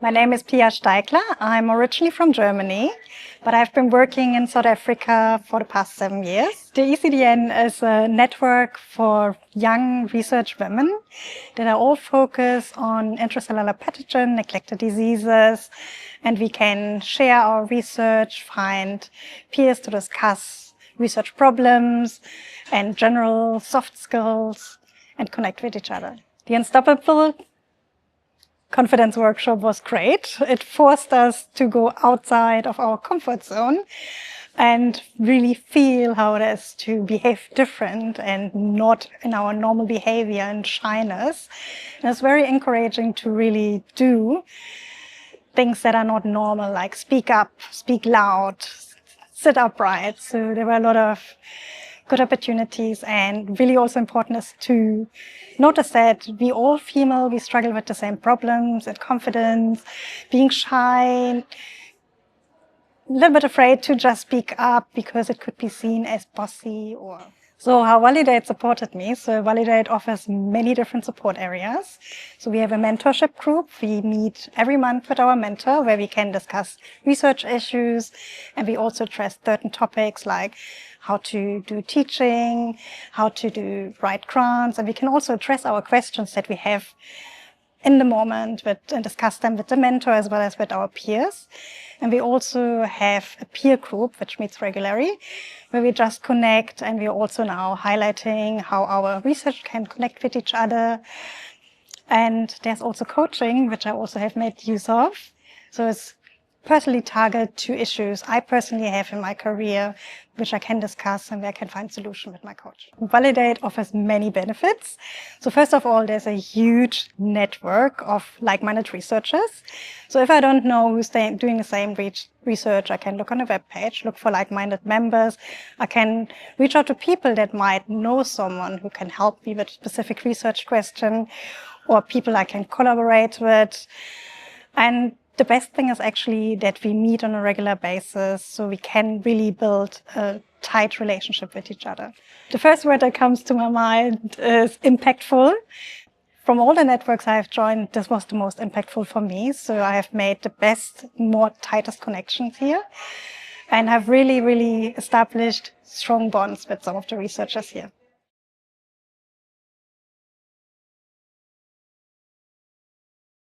My name is Pia Steigler. I'm originally from Germany, but I've been working in South Africa for the past 7 years. The ECDN is a network for young research women that are all focused on intracellular pathogen, neglected diseases, and we can share our research, find peers to discuss research problems and general soft skills and connect with each other. The Unstoppable Confidence workshop was great. It forced us to go outside of our comfort zone and really feel how it is to behave different and not in our normal behavior and shyness. And it's very encouraging to really do things that are not normal, like speak up, speak loud, sit upright. So there were a lot of good opportunities, and really also important is to notice that we all female, we struggle with the same problems and confidence, being shy, a little bit afraid to just speak up because it could be seen as bossy. So how Validate supported me. So Validate offers many different support areas. So we have a mentorship group. We meet every month with our mentor where we can discuss research issues, and we also address certain topics like how to do teaching, how to write grants, and we can also address our questions that we have in the moment and discuss them with the mentor as well as with our peers. And we also have a peer group which meets regularly, where we just connect, and we're also now highlighting how our research can connect with each other. And there's also coaching, which I also have made use of. So it's personally targeted to issues I personally have in my career, which I can discuss and where I can find solution with my coach. Validate offers many benefits. So first of all, there's a huge network of like-minded researchers. So if I don't know who's doing the same research, I can look on a web page, look for like-minded members. I can reach out to people that might know someone who can help me with a specific research question, or people I can collaborate with. And the best thing is actually that we meet on a regular basis, so we can really build a tight relationship with each other. The first word that comes to my mind is impactful. From all the networks I've joined, this was the most impactful for me. So I have made the best, tightest connections here, and have really, really established strong bonds with some of the researchers here.